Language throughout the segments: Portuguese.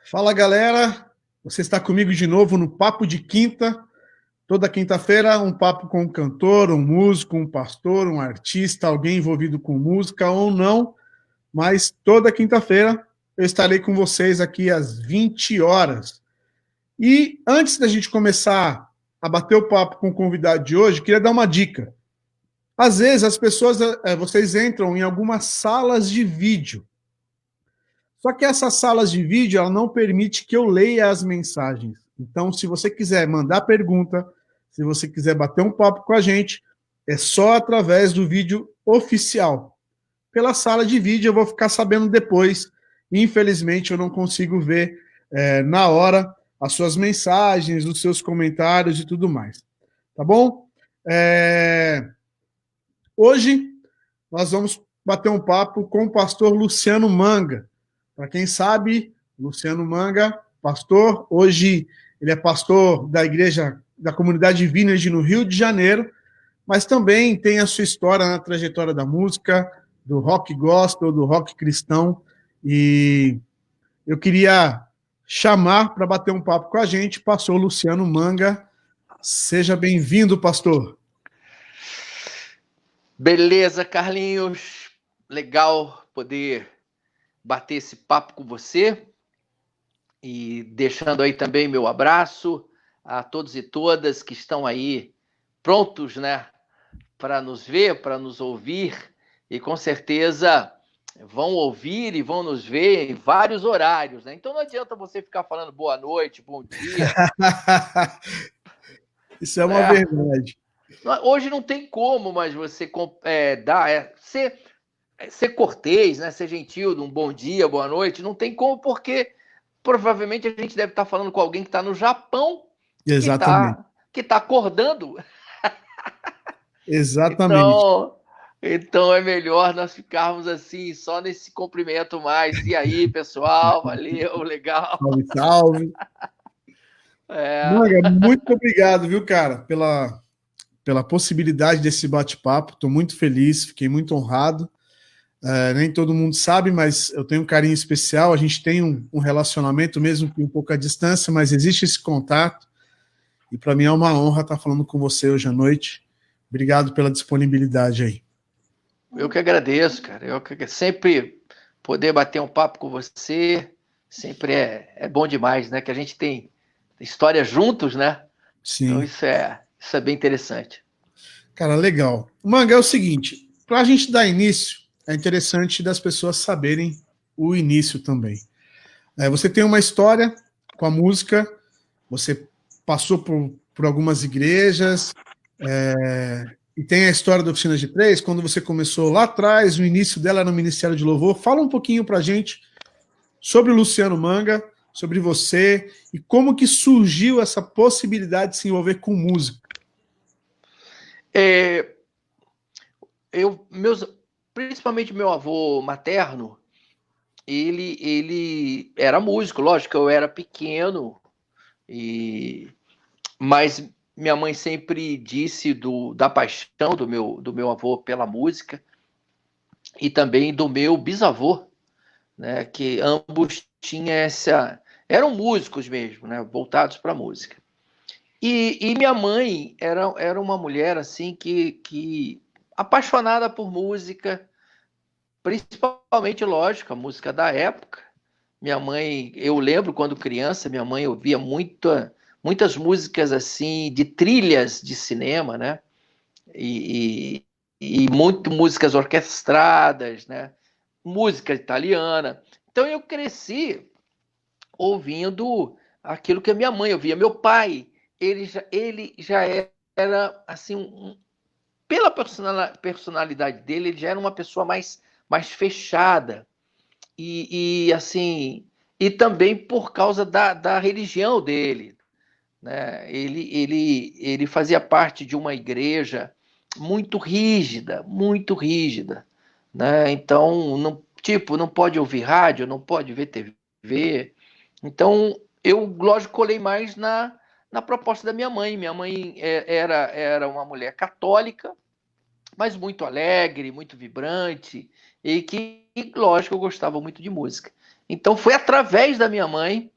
Fala, galera. Você está comigo de novo no Papo de Quinta. Toda quinta-feira, um papo com um cantor, um músico, um pastor, um artista, alguém envolvido com música ou não. Mas toda quinta-feira eu estarei com vocês aqui às 20 horas. E antes da gente começar a bater o papo com o convidado de hoje, queria dar uma dica. Às vezes as pessoas, vocês entram em algumas salas de vídeo. Só que essas salas de vídeo, ela não permite que eu leia as mensagens. Então, se você quiser mandar pergunta, se você quiser bater um papo com a gente, é só através do vídeo oficial. Pela sala de vídeo eu vou ficar sabendo depois. Infelizmente, eu não consigo ver na hora as suas mensagens, os seus comentários e tudo mais. Tá bom? Hoje nós vamos bater um papo com o pastor Luciano Manga. Para quem sabe, Luciano Manga, pastor, hoje ele é pastor da igreja da Comunidade Vineyard no Rio de Janeiro, mas também tem a sua história na trajetória da música, do rock gospel, do rock cristão, e eu queria chamar para bater um papo com a gente, pastor Luciano Manga. Seja bem-vindo, pastor. Beleza, Carlinhos. Legal poder bater esse papo com você e deixando aí também meu abraço a todos e todas que estão aí prontos, né, para nos ver, para nos ouvir e com certeza vão ouvir e vão nos ver em vários horários, né? Então não adianta você ficar falando boa noite, bom dia. Isso é uma verdade. Hoje não tem como, mas você ser cortês, né? Ser gentil, um bom dia, boa noite, não tem como, porque provavelmente a gente deve estar falando com alguém que está no Japão, Exatamente. que tá acordando. Exatamente. Então é melhor nós ficarmos assim, só nesse cumprimento mais. E aí, pessoal, valeu, legal. Salve, salve. Manga, muito obrigado, viu, cara, pela possibilidade desse bate-papo. Estou muito feliz, fiquei muito honrado. Nem todo mundo sabe, mas eu tenho um carinho especial. A gente tem um relacionamento, mesmo que um pouco à distância, mas existe esse contato. E para mim é uma honra estar falando com você hoje à noite. Obrigado pela disponibilidade aí. Eu que agradeço, cara. Sempre poder bater um papo com você, sempre é bom demais, né? Que a gente tem história juntos, né? Sim. Então isso é bem interessante. Cara, legal. Manga, é o seguinte, para a gente dar início, é interessante das pessoas saberem o início também. Você tem uma história com a música, você passou por algumas igrejas, e tem a história da Oficina de Três, quando você começou lá atrás, o início dela era no Ministério de Louvor. Fala um pouquinho para a gente sobre o Luciano Manga, sobre você, e como que surgiu essa possibilidade de se envolver com música. Principalmente meu avô materno, ele era músico, lógico, eu era pequeno, mas minha mãe sempre disse da paixão do meu avô pela música e também do meu bisavô, né, que ambos tinham eram músicos mesmo, né, voltados para a música. E minha mãe era uma mulher assim que apaixonada por música, principalmente, lógico, a música da época. Minha mãe, eu lembro quando criança, minha mãe ouvia muitas músicas assim de trilhas de cinema, né? E muito músicas orquestradas, né? Música italiana. Então eu cresci ouvindo aquilo que a minha mãe ouvia. Meu pai, ele já era assim, pela personalidade dele, ele já era uma pessoa mais fechada assim, e também por causa da religião dele, né? Ele fazia parte de uma igreja muito rígida, né? Então não pode ouvir rádio, não pode ver TV. Então eu, lógico, colei mais na proposta da minha mãe. Minha mãe era uma mulher católica, mas muito alegre, muito vibrante, e que lógico, eu gostava muito de música. Então, foi através da minha mãe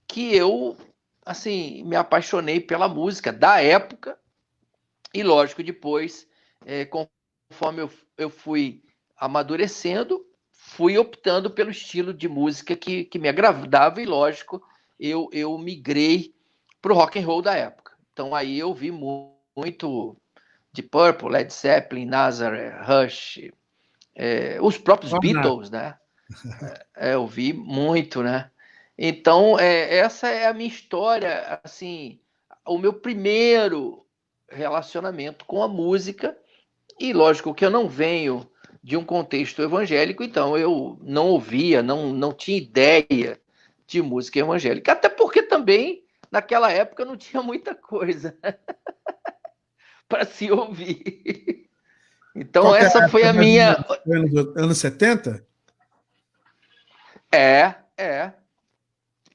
que eu, assim, me apaixonei pela música da época. E, lógico, depois, conforme eu fui amadurecendo, fui optando pelo estilo de música que me agradava. E, lógico, eu migrei para o rock and roll da época. Então, aí eu vi muito de Purple, Led Zeppelin, Nazareth, Rush, os próprios Beatles, né? Eu vi muito, né? Então, essa é a minha história, assim, o meu primeiro relacionamento com a música. E lógico que eu não venho de um contexto evangélico, então eu não ouvia, não tinha ideia de música evangélica, até porque também naquela época não tinha muita coisa para se ouvir. Então Qual que é a essa foi época a mais ou minha. menos? Foi anos 70? É.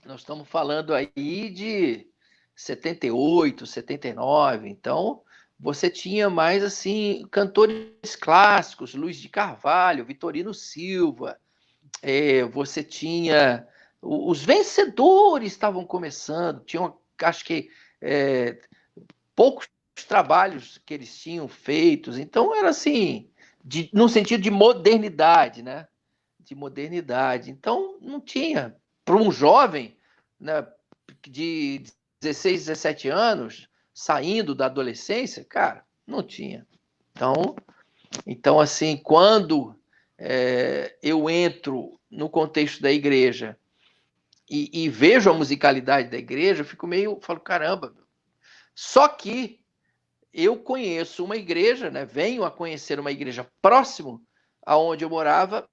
Nós estamos falando aí de 78, 79. Então, você tinha mais assim cantores clássicos, Luiz de Carvalho, Vitorino Silva. Você tinha os vencedores estavam começando. Tinham, acho que poucos trabalhos que eles tinham feitos. Então, era assim, no sentido de modernidade, né? De modernidade. Então, não tinha para um jovem, né, de 16, 17 anos, saindo da adolescência, cara, não tinha. Então assim, quando eu entro no contexto da igreja e vejo a musicalidade da igreja, eu fico falo, caramba. Só que eu conheço uma igreja, né, venho a conhecer uma igreja próximo aonde eu morava,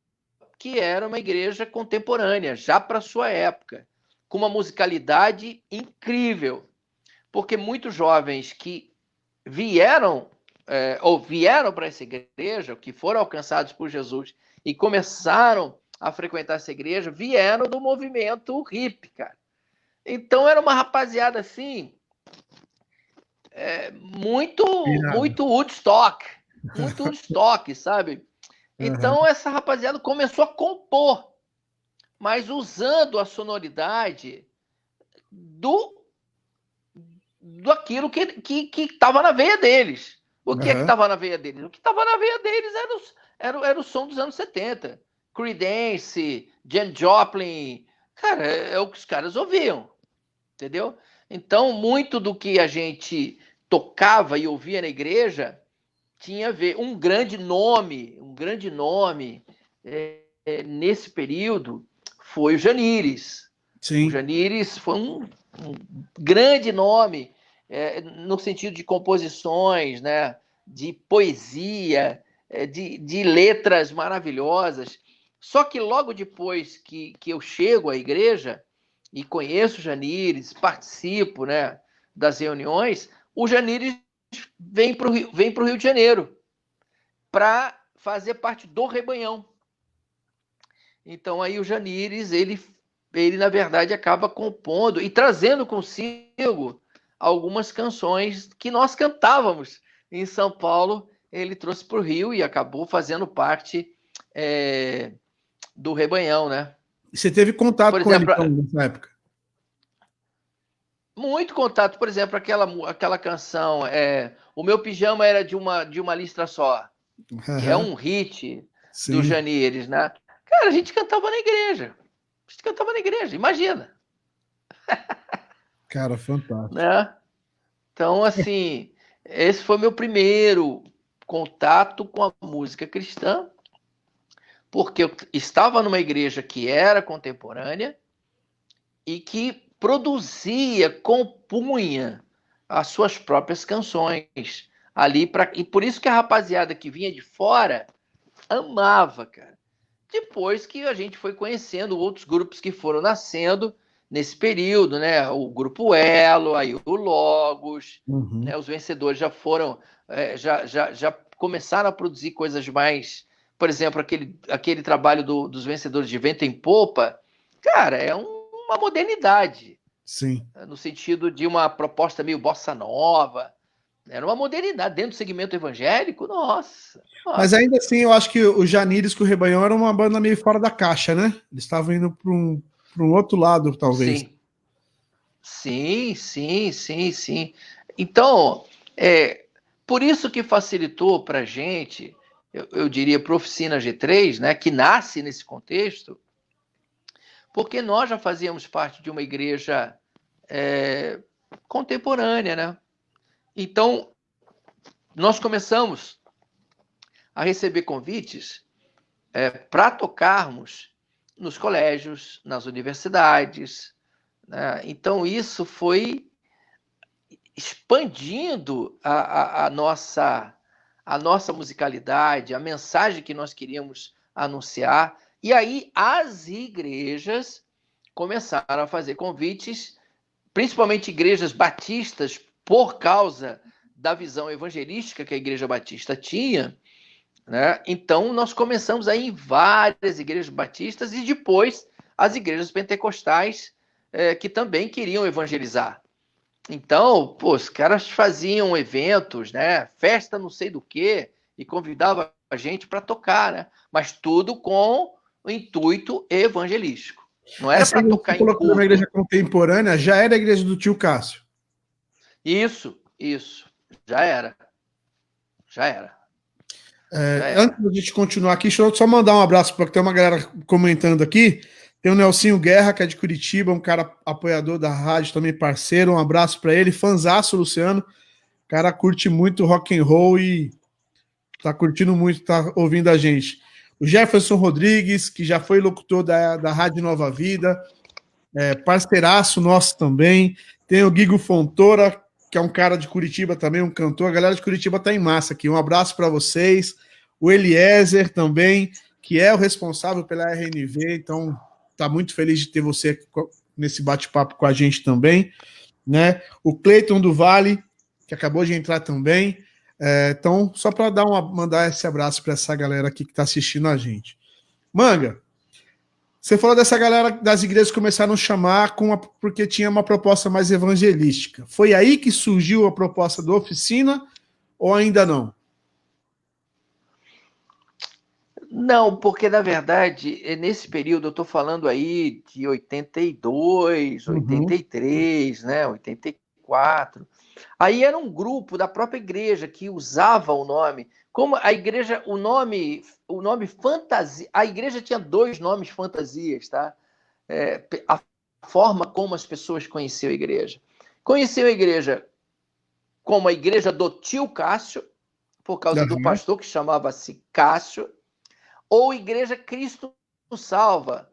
que era uma igreja contemporânea, já para sua época, com uma musicalidade incrível. Porque muitos jovens que vieram ou vieram para essa igreja, que foram alcançados por Jesus e começaram a frequentar essa igreja, vieram do movimento hippie, cara. Então era uma rapaziada assim, Irado. muito Woodstock, sabe? Uhum. Então essa rapaziada começou a compor, mas usando a sonoridade do daquilo que estava na veia deles. O que Uhum. estava na veia deles? O que estava na veia deles era o som dos anos 70. Creedence, Jan Joplin. Cara, é o que os caras ouviam, entendeu? Então, muito do que a gente tocava e ouvia na igreja tinha a ver. Um grande nome nesse período foi o Janires. O Sim. Janires foi um grande nome no sentido de composições, né, de poesia, de letras maravilhosas. Só que logo depois que eu chego à igreja e conheço o Janires, participo, né, das reuniões, o Janires vem para o Rio de Janeiro para fazer parte do Rebanhão. Então aí o Janires, ele na verdade acaba compondo e trazendo consigo algumas canções que nós cantávamos em São Paulo. Ele trouxe para o Rio e acabou fazendo parte do Rebanhão, né? E você teve Por contato com ele exemplo, então, nessa época? muito contato. Por exemplo, aquela canção, O Meu Pijama Era de uma Listra Só, que é Uhum. um hit do Sim. Janires, né? Cara, a gente cantava na igreja. A gente cantava na igreja, imagina, Cara, fantástico. né? Então, assim, esse foi meu primeiro contato com a música cristã, porque eu estava numa igreja que era contemporânea e que produzia, compunha as suas próprias canções ali e por isso que a rapaziada que vinha de fora amava, cara. Depois que a gente foi conhecendo outros grupos que foram nascendo nesse período, né? O Grupo Elo, aí o Logos, Uhum. né? Os vencedores já foram, já começaram a produzir coisas mais, por exemplo, aquele trabalho dos vencedores de Vento em Popa, cara, uma modernidade, Sim. no sentido de uma proposta meio bossa nova. Era uma modernidade dentro do segmento evangélico, nossa. Mas ainda assim, eu acho que o Janires com o Rebanhão era uma banda meio fora da caixa, né? Eles estavam indo para um outro lado, talvez. Sim, sim, sim, sim, sim. Então, por isso que facilitou para a gente, eu diria, para a Oficina G3, né, que nasce nesse contexto, porque nós já fazíamos parte de uma igreja contemporânea, né? Então, nós começamos a receber convites para tocarmos nos colégios, nas universidades, né? Então, isso foi expandindo a nossa musicalidade, a mensagem que nós queríamos anunciar. E aí as igrejas começaram a fazer convites, principalmente igrejas batistas, por causa da visão evangelística que a Igreja Batista tinha, né? Então, nós começamos a ir em várias igrejas batistas e depois as igrejas pentecostais que também queriam evangelizar. Então, pô, os caras faziam eventos, né? Festa não sei do que, e convidavam a gente para tocar, né? Mas tudo com o intuito evangelístico. Não era Essa para igreja que tocar você em falou que era uma igreja culto. contemporânea já era a igreja do tio Cássio. Isso. Já era. Já era. Já Antes era. da gente continuar aqui, deixa eu só mandar um abraço para tem uma galera comentando aqui. Tem o Nelsinho Guerra, que é de Curitiba, um cara apoiador da rádio, também parceiro. Um abraço para ele. Fanzaço, Luciano. O cara curte muito rock and roll e tá curtindo muito, tá ouvindo a gente. O Jefferson Rodrigues, que já foi locutor da Rádio Nova Vida, parceiraço nosso também. Tem o Guigo Fontoura, que é um cara de Curitiba também, um cantor. A galera de Curitiba tá em massa aqui. Um abraço para vocês. O Eliezer também, que é o responsável pela RNV, então tá muito feliz de ter você nesse bate-papo com a gente também, né? O Cleiton do Vale, que acabou de entrar também. Então, só para mandar esse abraço para essa galera aqui que está assistindo a gente. Manga, você falou dessa galera das igrejas que começaram a chamar porque tinha uma proposta mais evangelística. Foi aí que surgiu a proposta da oficina ou ainda não? Não, porque na verdade, nesse período, eu estou falando aí de 82, Uhum. 83, né, 84. Aí era um grupo da própria igreja que usava o nome. Como a igreja, o nome fantasia, a igreja tinha dois nomes fantasias, tá? A forma como as pessoas conheciam a igreja. Conheciam a igreja como a igreja do tio Cássio, por causa do Uhum. pastor que chamava-se Cássio, ou Igreja Cristo Salva,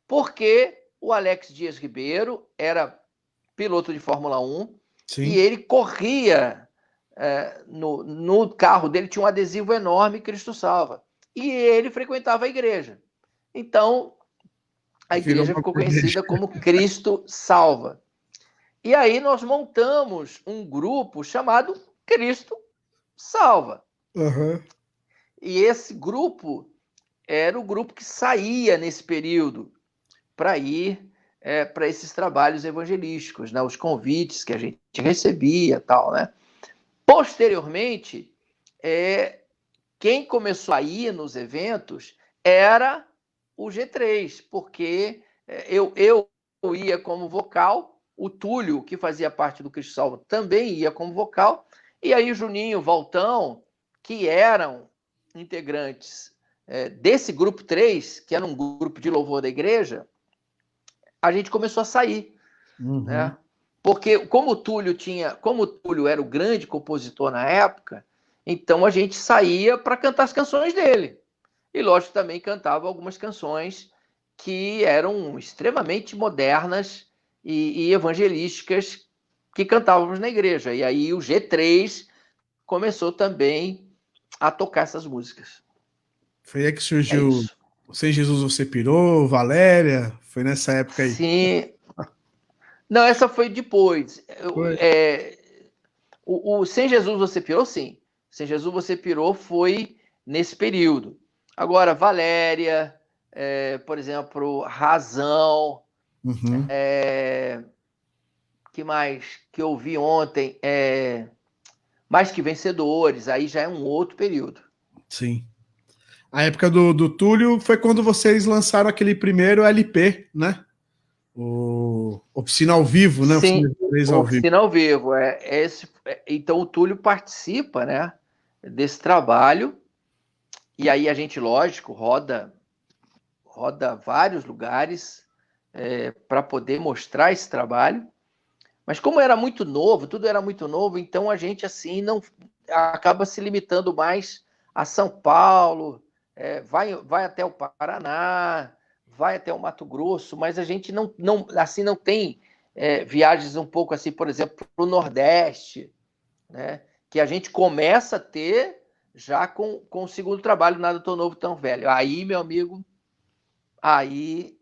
porque o Alex Dias Ribeiro era piloto de Fórmula 1 e Sim. ele corria no carro dele, tinha um adesivo enorme, Cristo Salva. E ele frequentava a igreja. Então, a Virou igreja uma ficou igreja. conhecida como Cristo Salva. E aí nós montamos um grupo chamado Cristo Salva. Uhum. E esse grupo era o grupo que saía nesse período para ir para esses trabalhos evangelísticos, né? Os convites que a gente recebia, tal, né? Posteriormente, quem começou a ir nos eventos era o G3, porque eu ia como vocal, o Túlio, que fazia parte do Cristo Salvo, também ia como vocal, e aí o Juninho, Valtão, que eram integrantes desse grupo 3, que era um grupo de louvor da igreja, a gente começou a sair, Uhum. né? Porque como o Túlio era o grande compositor na época, então a gente saía para cantar as canções dele. E lógico também cantava algumas canções que eram extremamente modernas e evangelísticas que cantávamos na igreja. E aí o G3 começou também a tocar essas músicas. Foi aí que É surgiu isso. Sem Jesus Você Pirou, Valéria. Foi nessa época aí. Sim. Não, essa foi depois. Foi. O Sem Jesus Você Pirou, sim. Sem Jesus Você Pirou foi nesse período. Agora, Valéria, por exemplo, Razão, Uhum. que mais que eu vi ontem? Mais que Vencedores, aí já é um outro período. Sim. A época do Túlio foi quando vocês lançaram aquele primeiro LP, né? O Oficina ao Vivo, né? Sim, Oficina ao Vivo. Oficina ao Vivo. Então o Túlio participa, né, desse trabalho, e aí a gente, lógico, roda vários lugares para poder mostrar esse trabalho. Mas como era muito novo, tudo era muito novo, então a gente assim não acaba se limitando mais a São Paulo, vai até o Paraná, vai até o Mato Grosso, mas a gente não tem viagens um pouco assim, por exemplo, para o Nordeste, né? Que a gente começa a ter já com o segundo trabalho, Nada Tão Novo, Tão Velho. Aí, meu amigo, aí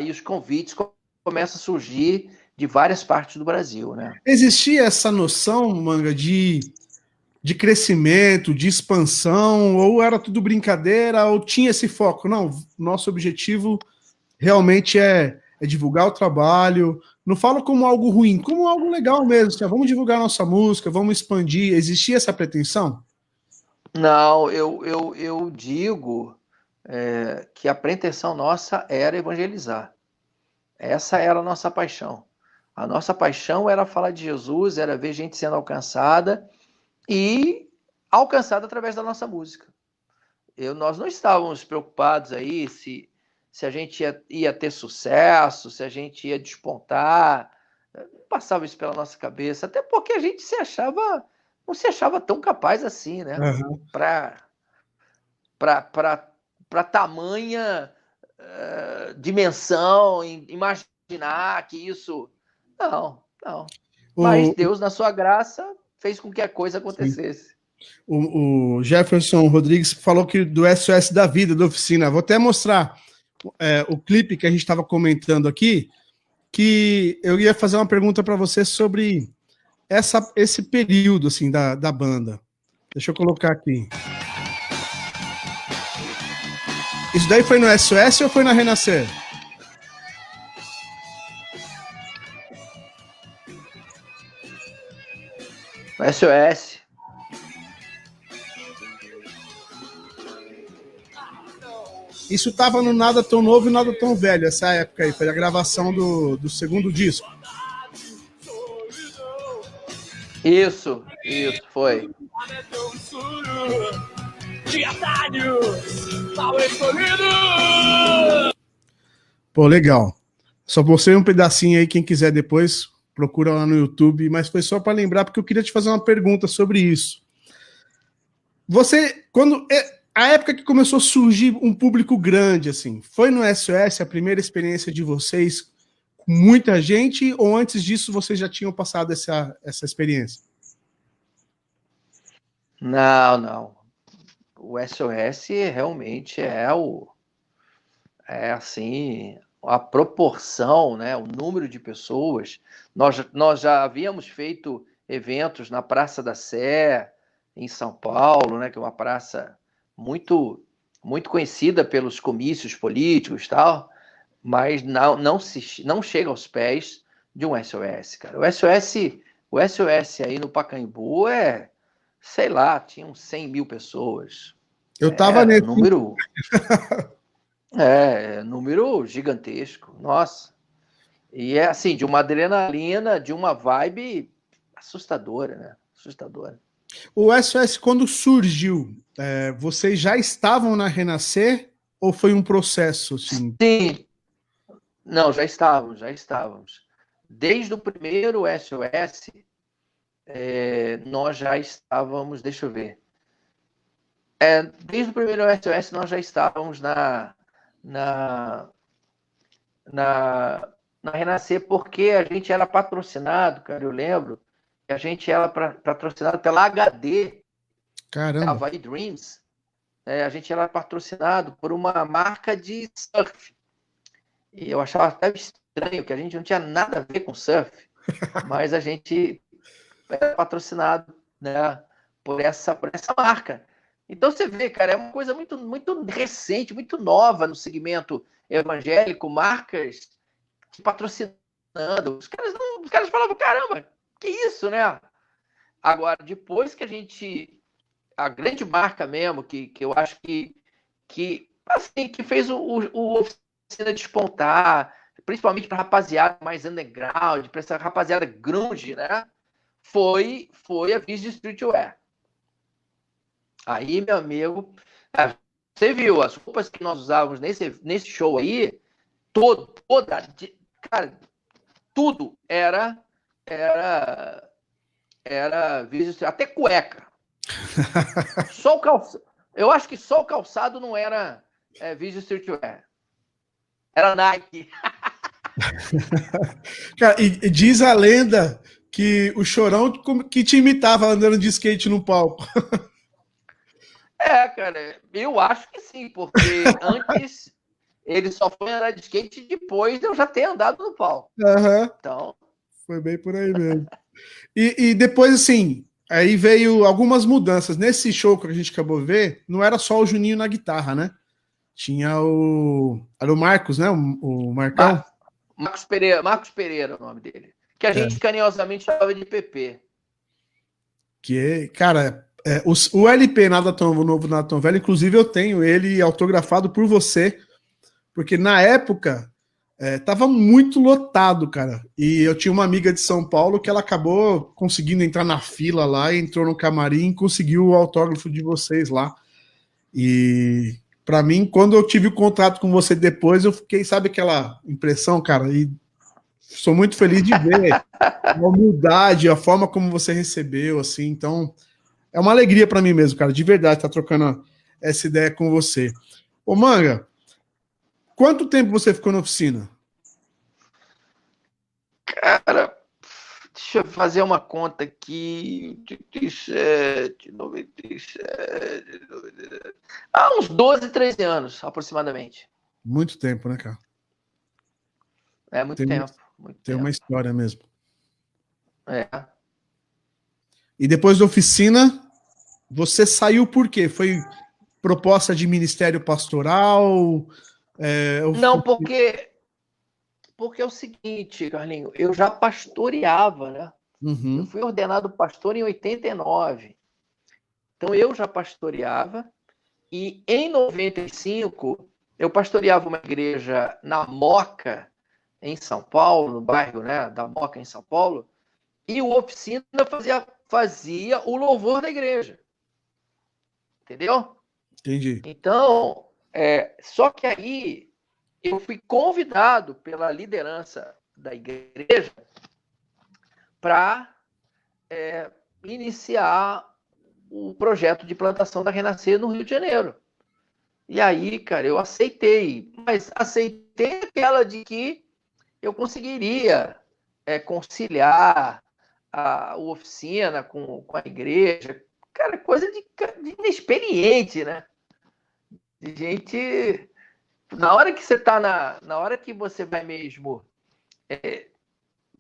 os convites começam a surgir de várias partes do Brasil, né? Existia essa noção, Manga, de crescimento, de expansão, ou era tudo brincadeira, ou tinha esse foco? Não, nosso objetivo realmente é divulgar o trabalho. Não falo como algo ruim, como algo legal mesmo. Assim, vamos divulgar nossa música, vamos expandir. Existia essa pretensão? Não, eu digo que a pretensão nossa era evangelizar. Essa era a nossa paixão. A nossa paixão era falar de Jesus, era ver gente sendo alcançada e alcançada através da nossa música. Nós não estávamos preocupados aí se a gente ia ter sucesso, se a gente ia despontar. Não passava isso pela nossa cabeça, até porque a gente não se achava tão capaz assim, né? Uhum. Para tamanha dimensão, imaginar que isso. Não, não. Mas O, Deus, na sua graça, fez com que a coisa sim. acontecesse. O Jefferson Rodrigues falou que do SOS da Vida, da oficina. Vou até mostrar o clipe que a gente estava comentando aqui, que eu ia fazer uma pergunta para você sobre esse período assim da banda. Deixa eu colocar aqui. Isso daí foi no SOS ou foi na Renascer? SOS. Isso estava no Nada Tão Novo e Nada Tão Velho, essa época aí, foi a gravação do segundo disco. Isso, foi. Pô, legal. Só mostrei um pedacinho aí, quem quiser depois, procura lá no YouTube, mas foi só para lembrar, porque eu queria te fazer uma pergunta sobre isso. Você, a época que começou a surgir um público grande, assim, foi no SOS a primeira experiência de vocês com muita gente, ou antes disso vocês já tinham passado essa experiência? Não. O SOS realmente é assim, a proporção, né, o número de pessoas. Nós já havíamos feito eventos na Praça da Sé, em São Paulo, né, que é uma praça muito conhecida pelos comícios políticos e tal, mas não chega aos pés de um SOS, cara. O SOS aí no Pacaembu sei lá, tinham 100 mil pessoas. Eu tava nesse. Número gigantesco, nossa. E é assim, de uma adrenalina, de uma vibe assustadora, né? Assustadora. O SOS, quando surgiu, vocês já estavam na Renascer ou foi um processo? Assim? Sim. Não, já estávamos. Desde o primeiro SOS, nós já estávamos, deixa eu ver. Desde o primeiro SOS, nós já estávamos na Renascer, porque a gente era patrocinado, cara, eu lembro, que a gente era patrocinado pela HD, Caramba. Havaí Dreams. A gente era patrocinado por uma marca de surf. E eu achava até estranho, que a gente não tinha nada a ver com surf, mas a gente era patrocinado, né, por essa marca. Então você vê, cara, é uma coisa muito, muito recente, muito nova no segmento evangélico, marcas te patrocinando. Os caras falavam, caramba, que isso, né? Agora, depois que a grande marca mesmo, que eu acho assim, que fez o Oficina despontar, principalmente para rapaziada mais underground, para essa rapaziada grunge, né? Foi a Visual Streetwear. Aí, meu amigo, você viu as roupas que nós usávamos nesse show aí, cara, tudo era Visual Streetwear, até cueca. Só o calçado. Eu acho que só o calçado não era Visual Streetwear. Era Nike. Cara, e diz a lenda que o Chorão que te imitava andando de skate no palco. Cara, eu acho que sim, porque antes ele só foi andar de skate depois de eu já ter andado no palco. Uhum. Então. Foi bem por aí mesmo. E depois, assim, aí veio algumas mudanças. Nesse show que a gente acabou de ver, não era só o Juninho na guitarra, né? Tinha era o Marcos, né? O Marcão. Marcos Pereira é o nome dele. Que a gente carinhosamente chamava de PP. Que, cara, o LP Nada Tão Novo, Nada Tão Velho, inclusive eu tenho ele autografado por você, porque na época tava muito lotado, cara. E eu tinha uma amiga de São Paulo que ela acabou conseguindo entrar na fila lá, entrou no camarim e conseguiu o autógrafo de vocês lá. E para mim, quando eu tive o contato com você depois, eu fiquei, sabe aquela impressão, cara? E sou muito feliz de ver a humildade, a forma como você recebeu, assim. Então, é uma alegria para mim mesmo, cara, de verdade, estar trocando essa ideia com você. Ô, Manga, quanto tempo você ficou na oficina? Cara, deixa eu fazer uma conta aqui. 87, 97, 97. Uns 12, 13 anos, aproximadamente. Muito tempo, né, cara? Muito tempo. Muito Tem tempo. uma história mesmo. E depois da oficina, você saiu por quê? Foi proposta de ministério pastoral? Não, porque é o seguinte, Carlinho, eu já pastoreava, né? Uhum. Eu fui ordenado pastor em 89. Então eu já pastoreava e em 95 eu pastoreava uma igreja na Moca, em São Paulo, no bairro, né, da Moca, em São Paulo, e o Oficina fazia o louvor da igreja. Entendeu? Entendi. Então, só que aí eu fui convidado pela liderança da igreja para iniciar o projeto de plantação da Renascer no Rio de Janeiro. E aí, cara, eu aceitei, mas aceitei aquela de que eu conseguiria conciliar a oficina com a igreja. Cara, coisa de inexperiente, né? De gente. Na hora que você tá na hora que você vai mesmo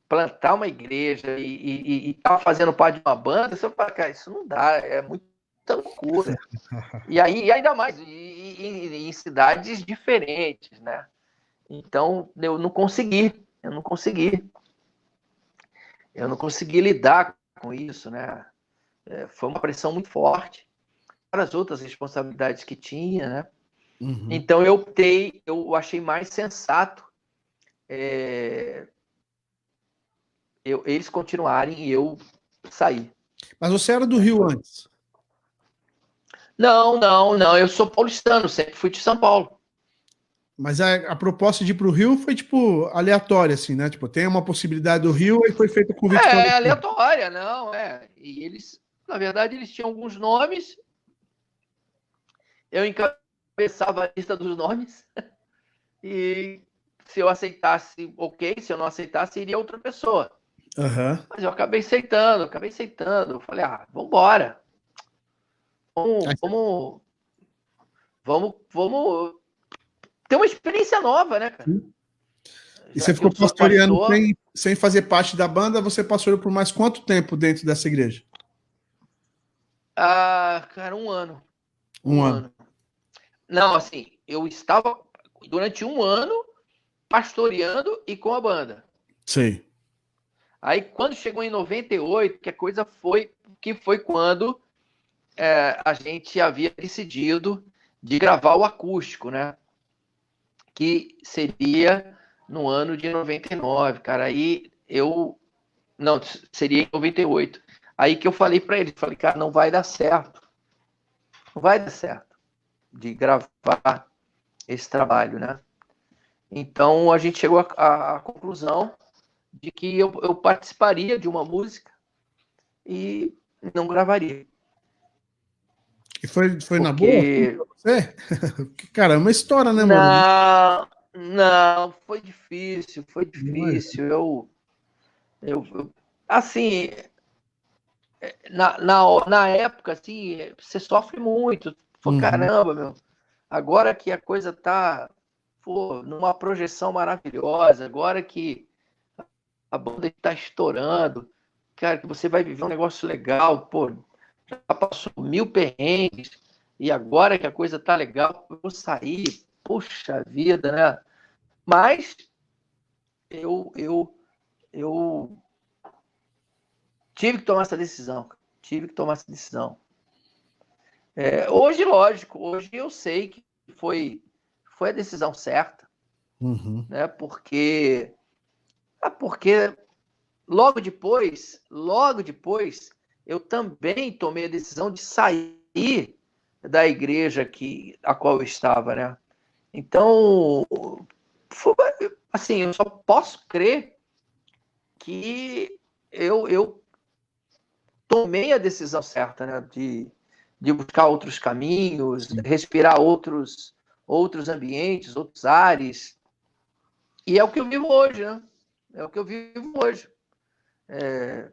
plantar uma igreja e tá fazendo parte de uma banda, você fala, cara, isso não dá, é muita loucura. E aí, ainda mais, em cidades diferentes, né? Então, eu não consegui lidar com isso, né? Foi uma pressão muito forte para as outras responsabilidades que tinha, né? Uhum. Então, eu achei mais sensato eles continuarem e eu sair. Mas você era do Rio antes? Não, eu sou paulistano, sempre fui de São Paulo. Mas a proposta de ir pro Rio foi, tipo, aleatória, assim, né? Tipo, tem uma possibilidade do Rio e foi feito o convite. Aleatória, não, E eles, na verdade, eles tinham alguns nomes. Eu encabeçava a lista dos nomes. E se eu aceitasse, ok. Se eu não aceitasse, iria outra pessoa. Uhum. Mas eu acabei aceitando. Eu falei, vambora. Vamos ter uma experiência nova, né, cara? E você ficou pastoreando sem fazer parte da banda, você pastoreou por mais quanto tempo dentro dessa igreja? Cara, um ano. Um ano. Não, assim, eu estava durante um ano pastoreando e com a banda. Sei. Aí, quando chegou em 98, que a coisa foi... que foi quando a gente havia decidido de gravar o acústico, né? Que seria no ano de 99, cara. Aí não, seria em 98. Aí que eu falei para ele, falei, cara, não vai dar certo. Não vai dar certo de gravar esse trabalho, né? Então a gente chegou à conclusão de que eu participaria de uma música e não gravaria. E foi na boa? Você? Cara, é uma história, né, mano? Não, foi difícil, foi difícil. Assim, na época, assim, você sofre muito. Pô, caramba, meu. Agora que a coisa tá, pô, numa projeção maravilhosa, agora que a banda está estourando, cara, que você vai viver um negócio legal, pô, já passou 1000 perrengues, e agora que a coisa tá legal, eu vou sair, puxa vida, né? Mas eu tive que tomar essa decisão, hoje, lógico, hoje eu sei que foi a decisão certa, né? Porque logo depois, eu também tomei a decisão de sair da igreja a qual eu estava, né? Então, assim, eu só posso crer que eu tomei a decisão certa, né? De buscar outros caminhos, respirar outros ambientes, outros ares. E é o que eu vivo hoje, né? É o que eu vivo hoje.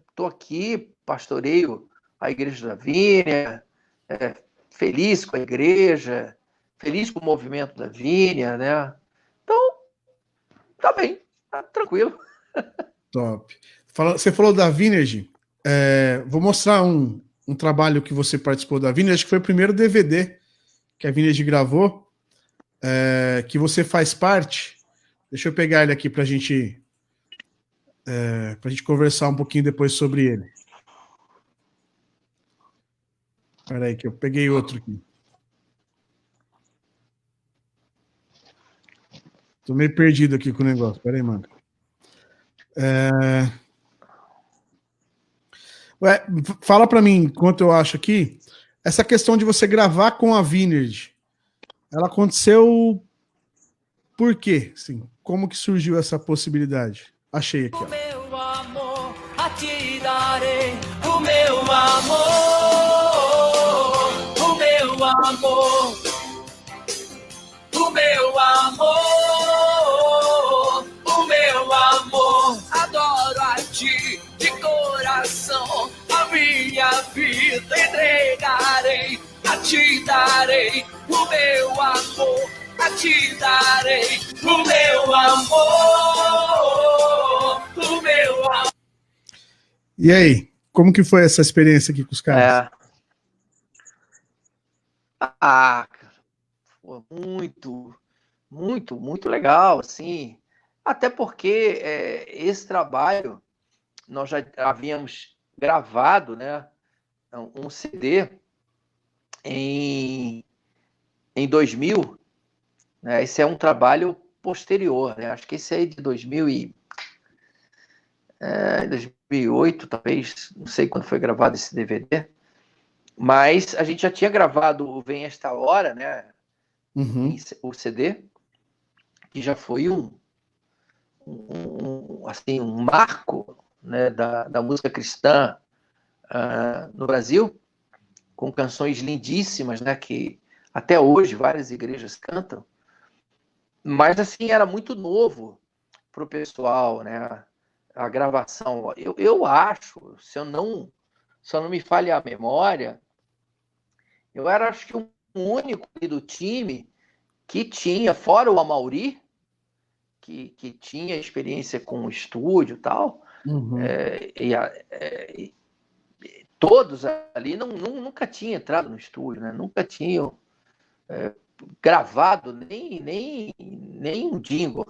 Estou aqui, pastoreio a Igreja da Vínia, feliz com a igreja, feliz com o movimento da Vínia, né? Então, tá bem, tá tranquilo. Top. Você falou da Vineyard. Vou mostrar um trabalho que você participou da Vineyard, acho que foi o primeiro DVD que a Vineyard gravou, que você faz parte. Deixa eu pegar ele aqui para a gente conversar um pouquinho depois sobre ele. Espera aí que eu peguei outro aqui. Tô meio perdido aqui com o negócio. Espera aí, mano. Fala para mim, enquanto eu acho aqui, essa questão de você gravar com a Vineyard, ela aconteceu por quê? Assim, como que surgiu essa possibilidade? Achei aqui, ó. O meu amor, a ti darei o meu amor, o meu amor, o meu amor, o meu amor. Adoro a ti de coração, a minha vida entregarei, a ti darei o meu amor, a ti darei o meu amor, o meu amor. E aí, como que foi essa experiência aqui com os caras? Cara, foi muito, muito, muito legal, assim. Até porque esse trabalho nós já havíamos gravado, né, um CD em 2000, né? Esse é um trabalho posterior, né? Acho que esse aí de 2008, talvez, não sei quando foi gravado esse DVD, mas a gente já tinha gravado o Vem Esta Hora, né? O CD, que já foi assim, um marco, né, da música cristã no Brasil, com canções lindíssimas, né, que até hoje várias igrejas cantam, mas assim, era muito novo para o pessoal, né, a gravação. Eu acho, se eu não me falha a memória, eu era, acho que, o único do time que tinha, fora o Amaury, que tinha experiência com o estúdio e tal, todos ali nunca tinham entrado no estúdio, né? Nunca tinham gravado nem um jingle.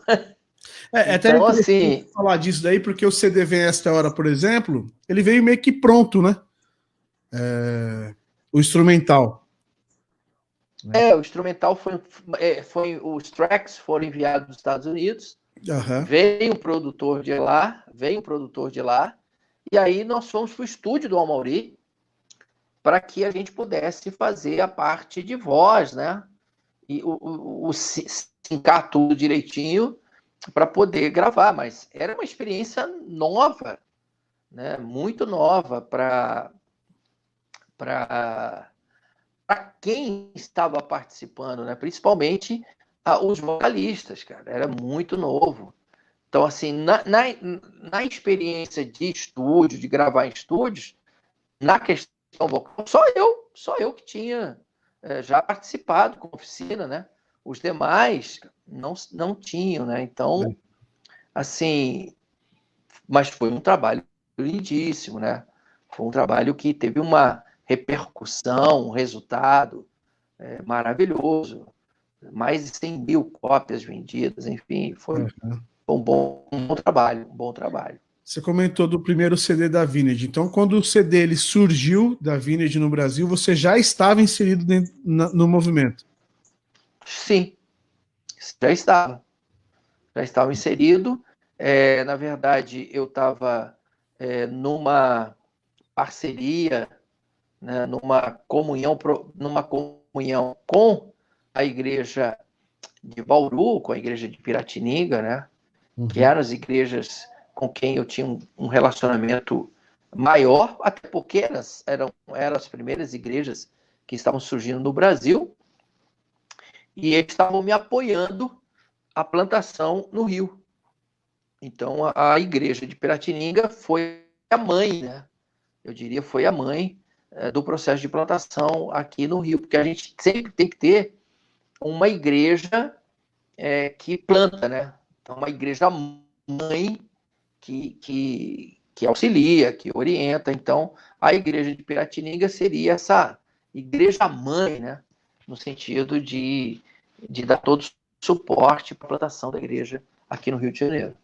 Até então, assim, falar disso daí, porque o CD Vem Esta Hora, por exemplo, ele veio meio que pronto, né? o instrumental. O instrumental os tracks foram enviados dos Estados Unidos, veio um produtor de lá, e aí nós fomos para o estúdio do Amaury para que a gente pudesse fazer a parte de voz, né? E sincar tudo direitinho para poder gravar, mas era uma experiência nova, né? Muito nova para quem estava participando, né? Principalmente os vocalistas, cara, era muito novo. Então, assim, na experiência de estúdio, de gravar em estúdios, na questão vocal, só eu que tinha já participado com oficina, né? Os demais não tinham, né? Então, assim, mas foi um trabalho lindíssimo, né? Foi um trabalho que teve uma repercussão, um resultado maravilhoso. Mais de 100 mil cópias vendidas, enfim, foi um bom trabalho. Você comentou do primeiro CD da Vintage. Então, quando o CD ele surgiu da Vintage no Brasil, você já estava inserido no movimento? Sim, já estava inserido. Na verdade, eu estava numa parceria, né, numa comunhão com a igreja de Bauru, com a igreja de Piratininga, né, que eram as igrejas com quem eu tinha um relacionamento maior, até porque eram as primeiras igrejas que estavam surgindo no Brasil, e eles estavam me apoiando a plantação no Rio. Então, a igreja de Piratininga foi a mãe, né? Eu diria foi a mãe do processo de plantação aqui no Rio, porque a gente sempre tem que ter uma igreja que planta, né? Então, uma igreja mãe que auxilia, que orienta. Então, a igreja de Piratininga seria essa igreja mãe, né? No sentido de dar todo o suporte para a plantação da igreja aqui no Rio de Janeiro.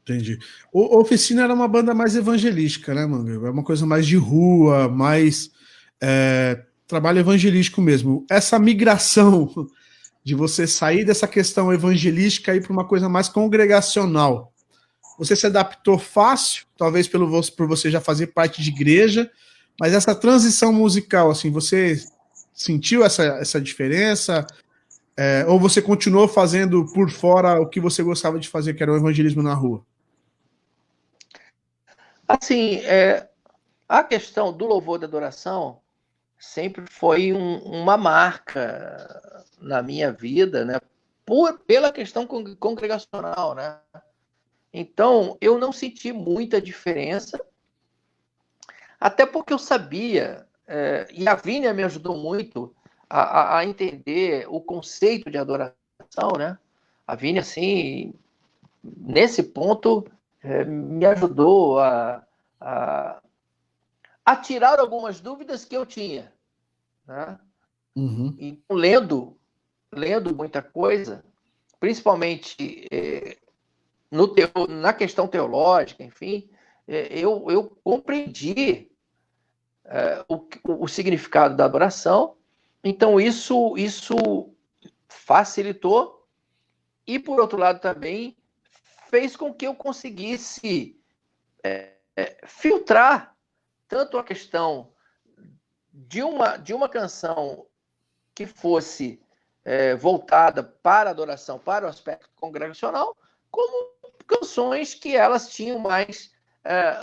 Entendi. O Oficina era uma banda mais evangelística, né, mano? É uma coisa mais de rua, mais trabalho evangelístico mesmo. Essa migração de você sair dessa questão evangelística e ir para uma coisa mais congregacional, você se adaptou fácil, talvez por você já fazer parte de igreja, mas essa transição musical, assim, você sentiu essa diferença? Ou você continuou fazendo por fora o que você gostava de fazer, que era o evangelismo na rua? Assim, a questão do louvor da adoração sempre foi uma marca na minha vida, né? Pela questão congregacional, né? Então, eu não senti muita diferença, até porque eu sabia, e a Vínia me ajudou muito a entender o conceito de adoração, né? A Vínia, assim, nesse ponto, me ajudou a tirar algumas dúvidas que eu tinha, né? Então, lendo muita coisa, principalmente na questão teológica, enfim, eu compreendi o significado da adoração. Então, isso facilitou e, por outro lado, também fez com que eu conseguisse filtrar tanto a questão de uma canção que fosse voltada para a adoração, para o aspecto congregacional, como canções que elas tinham mais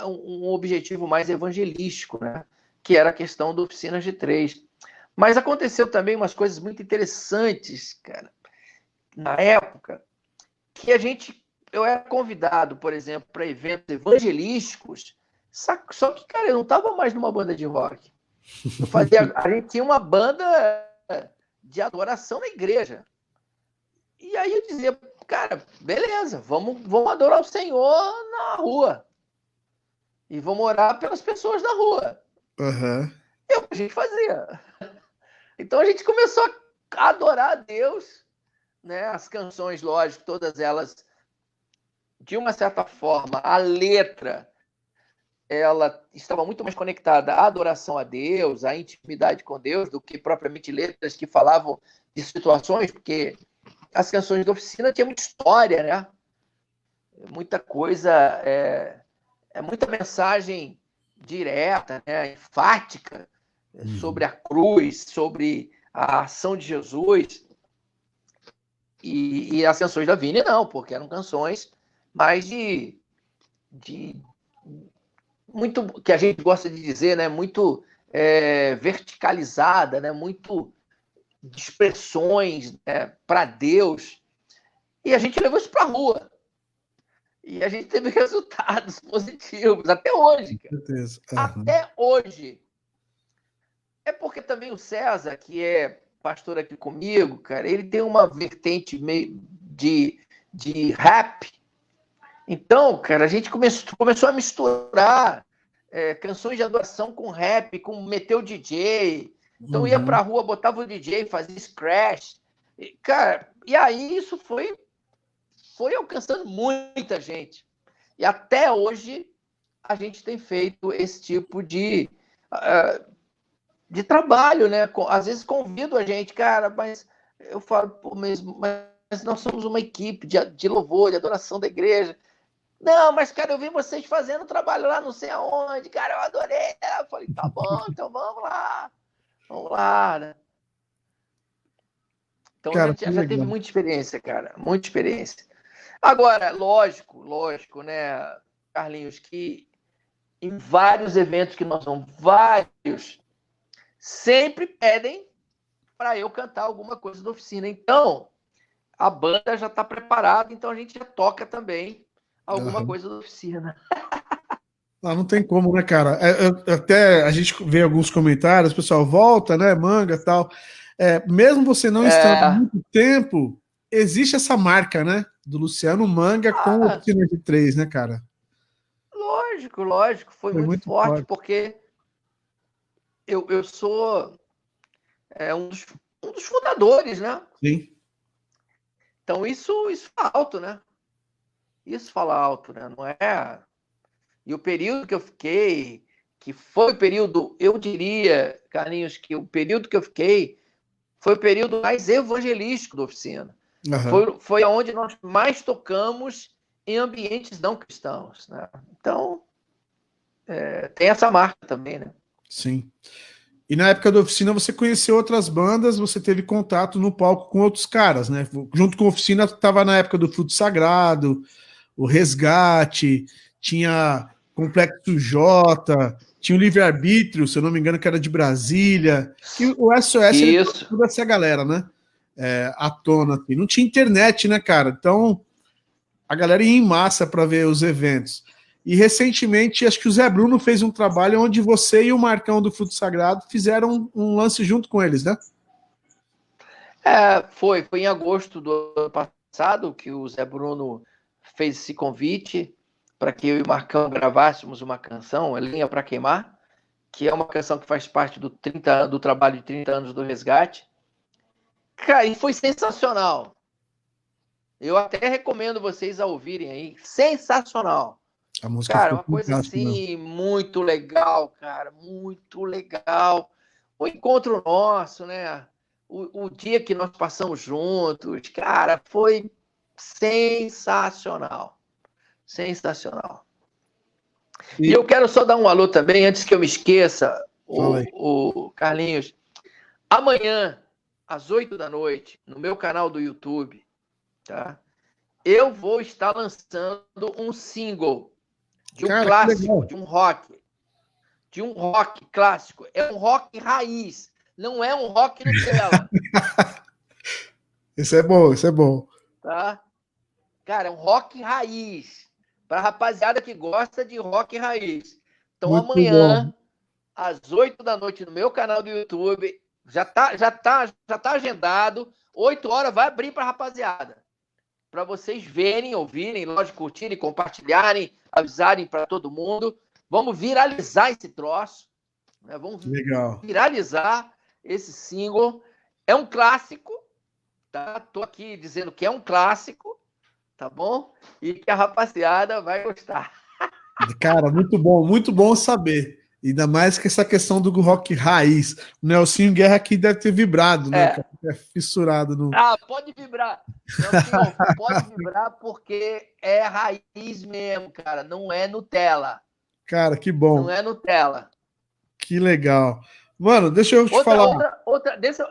um objetivo mais evangelístico, né? Que era a questão do Oficinas de Três. Mas aconteceu também umas coisas muito interessantes, cara, na época, que eu era convidado, por exemplo, para eventos evangelísticos, só que, cara, eu não estava mais numa banda de rock. A gente tinha uma banda de adoração na igreja. E aí eu dizia, cara, beleza, vamos adorar o Senhor na rua. E vamos orar pelas pessoas da rua. É o que a gente fazia. Então a gente começou a adorar a Deus, né? As canções, lógico, todas elas, de uma certa forma, a letra ela estava muito mais conectada à adoração a Deus, à intimidade com Deus, do que propriamente letras que falavam de situações, porque as canções da oficina tinham muita história, né? Muita coisa, muita mensagem direta, né? Enfática, sobre a cruz, sobre a ação de Jesus. E as canções da Vini não, porque eram canções mais de muito, que a gente gosta de dizer, né? Muito verticalizada, né? Muito de expressões, né? Para Deus. E a gente levou isso para a rua. E a gente teve resultados positivos até hoje, cara. Com certeza. Até hoje. É porque também o César, que é pastor aqui comigo, cara, ele tem uma vertente meio de rap. Então, cara, a gente começou a misturar canções de adoração com rap, com meter o DJ. Então ia pra rua, botava o DJ, fazia scratch. Cara, e aí isso foi alcançando muita gente. E até hoje a gente tem feito esse tipo de trabalho, né? Às vezes convido a gente, cara, mas eu falo, pô, mesmo, mas nós somos uma equipe de louvor, de adoração da igreja. Não, mas, cara, eu vi vocês fazendo trabalho lá não sei aonde, cara, eu adorei. Eu falei, tá bom, então vamos lá, né? Então Cara, a gente já teve muita experiência, cara, muita experiência. Agora, lógico, né, Carlinhos, que em vários eventos que nós vamos, sempre pedem para eu cantar alguma coisa da oficina. Então, a banda já está preparada, então a gente já toca também alguma coisa da oficina. Não tem como, né, cara? Até a gente vê alguns comentários, o pessoal volta, né, manga e tal. Mesmo você não estando há muito tempo, existe essa marca, né, do Luciano Manga com a oficina de 3, né, cara? Lógico, foi muito forte, porque eu sou um dos fundadores, né? Sim. Então isso fala alto, né? Isso fala alto, né? Não é? E o período que eu fiquei, que foi o período, eu diria, Carlinhos, que o período que eu fiquei foi o período mais evangelístico da oficina. Foi onde nós mais tocamos em ambientes não cristãos, né? Então, tem essa marca também, né? Sim. E na época da oficina você conheceu outras bandas, você teve contato no palco com outros caras, né? Junto com a oficina, estava na época do Fruto Sagrado, o Resgate, tinha Complexo J, tinha o Livre-Arbítrio, se eu não me engano, que era de Brasília. E o SOS ele toda essa galera, né? À tona. Assim. Não tinha internet, né, cara? Então a galera ia em massa para ver os eventos. E recentemente, acho que o Zé Bruno fez um trabalho onde você e o Marcão do Fruto Sagrado fizeram um lance junto com eles, né? Foi em agosto do ano passado que o Zé Bruno fez esse convite para que eu e o Marcão gravássemos uma canção, Linha para Queimar, que é uma canção que faz parte do trabalho de 30 anos do Resgate. Cara, e foi sensacional. Eu até recomendo vocês a ouvirem aí. Sensacional. A música, cara, uma coisa assim, muito legal, cara, muito legal. O encontro nosso, né? O dia que nós passamos juntos, cara, foi sensacional. Sensacional. E eu quero só dar um alô também, antes que eu me esqueça, o Carlinhos. Amanhã, às 8 da noite, no meu canal do YouTube, tá? Eu vou estar lançando um single de um clássico, de um rock clássico. É um rock raiz, não é um rock Nutella. Isso é bom. Tá? Cara, é um rock raiz. Para a rapaziada que gosta de rock raiz. Então, muito amanhã, bom. Às 8 da noite, no meu canal do YouTube, já tá agendado. 8 horas vai abrir para a rapaziada. Para vocês verem, ouvirem, lógico, curtirem, compartilharem, avisarem para todo mundo. Vamos viralizar esse troço. Né? Vamos viralizar esse single. É um clássico. Tá? Tô aqui dizendo que é um clássico. Tá bom? E que a rapaziada vai gostar. Cara, muito bom saber. Ainda mais que essa questão do rock raiz. O Nelsinho Guerra aqui deve ter vibrado, né? É. O cara é fissurado no. Ah, pode vibrar. Não, pode vibrar porque é raiz mesmo, cara. Não é Nutella. Cara, que bom. Não é Nutella. Que legal. Mano, deixa eu te falar.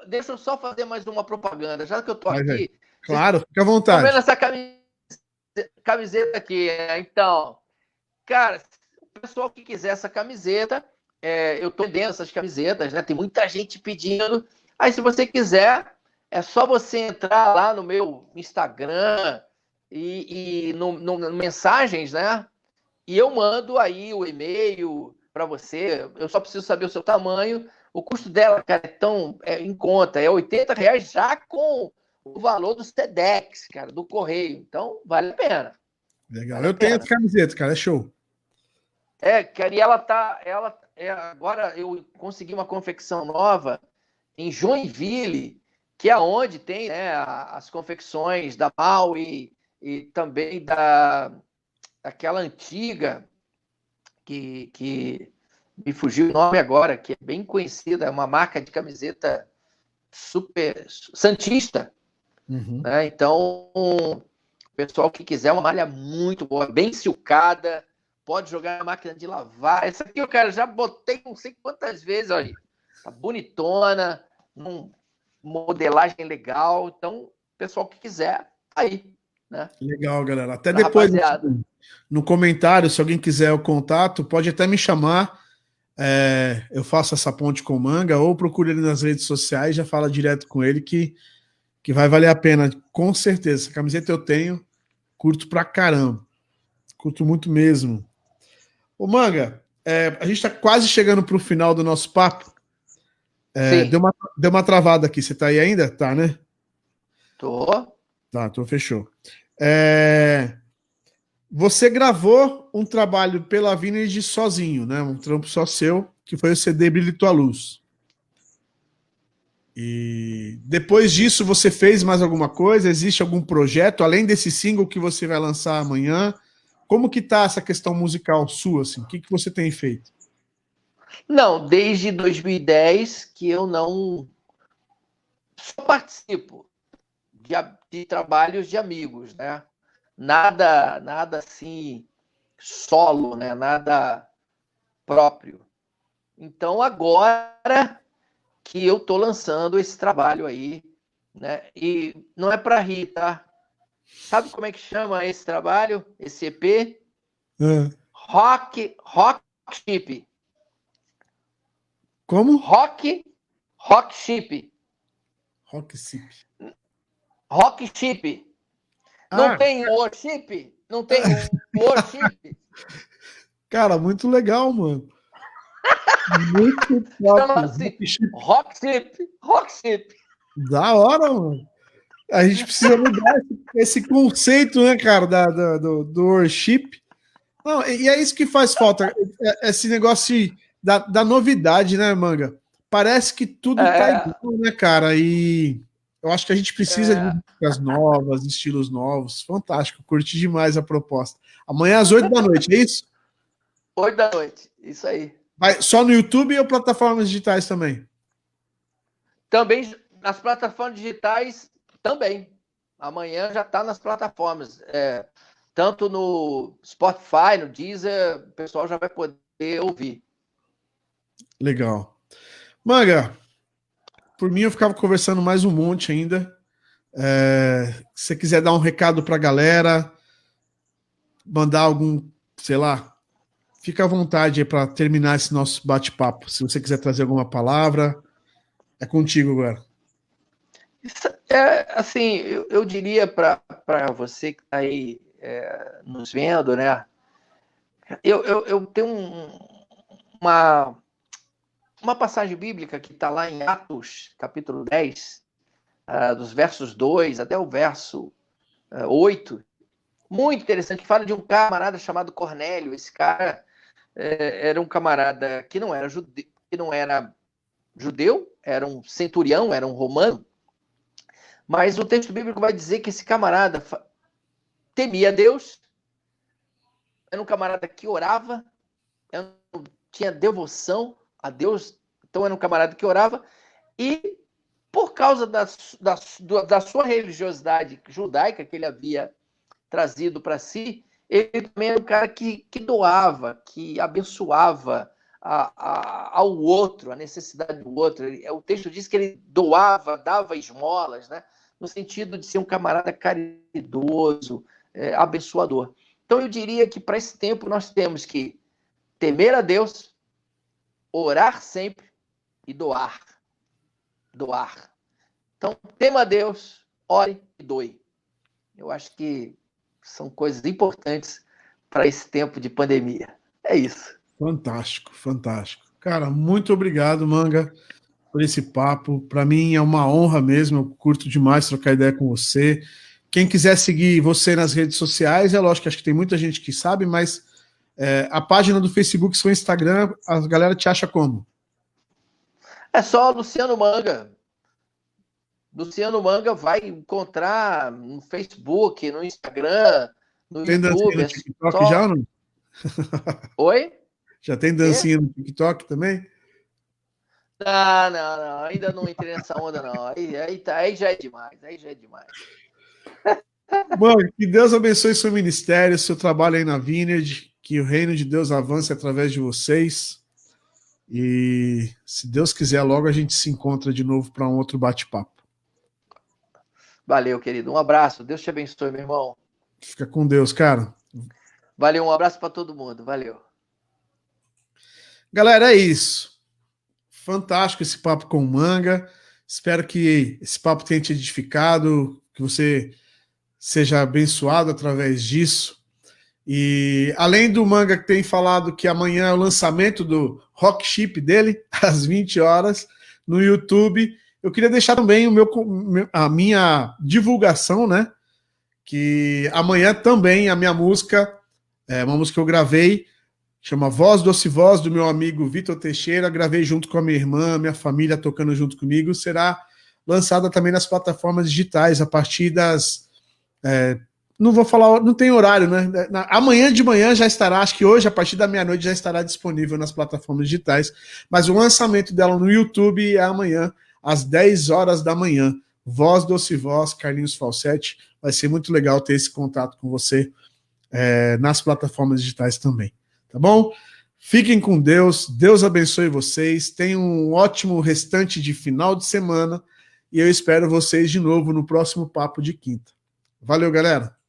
Deixa eu só fazer mais uma propaganda. Já que eu tô Vai, aqui. claro, fica à Estão vontade. vendo essa camiseta aqui? Então, cara, o pessoal que quiser essa camiseta, eu tô vendendo essas camisetas, né? Tem muita gente pedindo. Aí, se você quiser, é só você entrar lá no meu Instagram e no mensagens, né? E eu mando aí o e-mail para você. Eu só preciso saber o seu tamanho. O custo dela, cara, em conta. É R$80 já com o valor do Sedex, cara, do correio. Então, vale a pena. Legal. Vale Eu tenho essa camiseta, cara, é show. Cara, e agora eu consegui uma confecção nova em Joinville, que é onde tem, né, as confecções da Maui e também daquela antiga que me fugiu o nome agora, que é bem conhecida, é uma marca de camiseta super santista. Uhum. Né? Então, o pessoal que quiser uma malha muito boa, bem silcada, pode jogar na máquina de lavar. Essa aqui eu, cara, já botei não sei quantas vezes, olha, tá bonitona, modelagem legal. Então, o pessoal que quiser, aí, né? Legal, galera. Até depois no comentário, se alguém quiser o contato, pode até me chamar. Eu faço essa ponte com o Manga, ou procure ele nas redes sociais, já fala direto com ele que vai valer a pena, com certeza. Essa camiseta eu tenho, curto pra caramba. Curto muito mesmo. Ô, Manga, a gente tá quase chegando pro final do nosso papo. Deu uma travada aqui. Você tá aí ainda? Tá, né? Tô. Tá, então fechou. Você gravou um trabalho pela Vintage sozinho, né? Um trampo só seu, que foi o CD Brilhe Tua Luz. E depois disso, você fez mais alguma coisa? Existe algum projeto, além desse single que você vai lançar amanhã? Como que tá essa questão musical sua, assim? O que você tem feito? Não, desde 2010 que eu não só participo de trabalhos de amigos, né? Nada assim solo, né? Nada próprio. Então agora que eu tô lançando esse trabalho aí, né? E não é para rir, tá? Sabe como é que chama esse trabalho, esse EP? Rock Chip. Como? Rock Chip. Rock Chip. Rock Chip. Não tem worship? Não tem worship? Cara, muito legal, mano. Muito top. Chama assim, Rock Chip. Da hora, mano. A gente precisa mudar esse conceito, né, cara, do worship. Não, e é isso que faz falta, esse negócio da novidade, né, Manga? Parece que tudo tá igual, né, cara? E eu acho que a gente precisa de músicas novas, estilos novos. Fantástico, curti demais a proposta. Amanhã às 8 da noite, é isso? 8 da noite, isso aí. Vai só no YouTube ou plataformas digitais também? Também nas plataformas digitais, também. Amanhã já está nas plataformas. Tanto no Spotify, no Deezer, o pessoal já vai poder ouvir. Legal. Manga, por mim eu ficava conversando mais um monte ainda. Se você quiser dar um recado para a galera, mandar algum, sei lá, fica à vontade aí para terminar esse nosso bate-papo. Se você quiser trazer alguma palavra, é contigo agora. Assim, eu diria para você que está aí nos vendo, né? Eu tenho uma passagem bíblica que está lá em Atos, capítulo 10, dos versos 2 até o verso 8, muito interessante, que fala de um camarada chamado Cornélio. Esse cara era um camarada que não era judeu, era um centurião, era um romano, mas o texto bíblico vai dizer que esse camarada temia Deus, era um camarada que orava, tinha devoção a Deus, então era um camarada que orava, e por causa da sua religiosidade judaica que ele havia trazido para si, ele também era um cara que doava, que abençoava ao outro, a necessidade do outro. O texto diz que ele doava, dava esmolas, né? No sentido de ser um camarada caridoso, abençoador. Então eu diria que para esse tempo nós temos que temer a Deus, orar sempre e doar. Doar. Então, tema a Deus, ore e doe. Eu acho que são coisas importantes para esse tempo de pandemia. É isso. Fantástico, fantástico. Cara, muito obrigado, Manga, por esse papo. Para mim é uma honra mesmo, eu curto demais trocar ideia com você. Quem quiser seguir você nas redes sociais, é lógico que acho que tem muita gente que sabe, mas a página do Facebook, seu Instagram, a galera te acha como? É só Luciano Manga. Luciano Manga vai encontrar no Facebook, no Instagram, no tem YouTube. Dancinha no TikTok já ou não? Oi? Já tem dancinha no TikTok também? Não, ainda não entrei nessa onda, não. Aí já é demais, Mano, que Deus abençoe seu ministério, seu trabalho aí na Vineyard, que o reino de Deus avance através de vocês. E se Deus quiser, logo a gente se encontra de novo para um outro bate-papo. Valeu, querido. Um abraço. Deus te abençoe, meu irmão. Fica com Deus, cara. Valeu, um abraço para todo mundo. Valeu. Galera, é isso. Fantástico esse papo com o Manga. Espero que esse papo tenha te edificado, que você seja abençoado através disso. E além do Manga que tem falado que amanhã é o lançamento do Rock Chip dele, às 20 horas, no YouTube, eu queria deixar também a minha divulgação, né? Que amanhã também a minha música, uma música que eu gravei, chama Voz Doce Voz, do meu amigo Vitor Teixeira, gravei junto com a minha irmã, minha família tocando junto comigo, será lançada também nas plataformas digitais, a partir das... não vou falar, não tem horário, né? Amanhã de manhã já estará, acho que hoje, a partir da meia-noite, já estará disponível nas plataformas digitais, mas o lançamento dela no YouTube é amanhã, às 10 horas da manhã. Voz Doce Voz, Carlinhos Falsetti. Vai ser muito legal ter esse contato com você nas plataformas digitais também. Tá bom? Fiquem com Deus, Deus abençoe vocês, tenham um ótimo restante de final de semana e eu espero vocês de novo no próximo Papo de Quinta. Valeu, galera!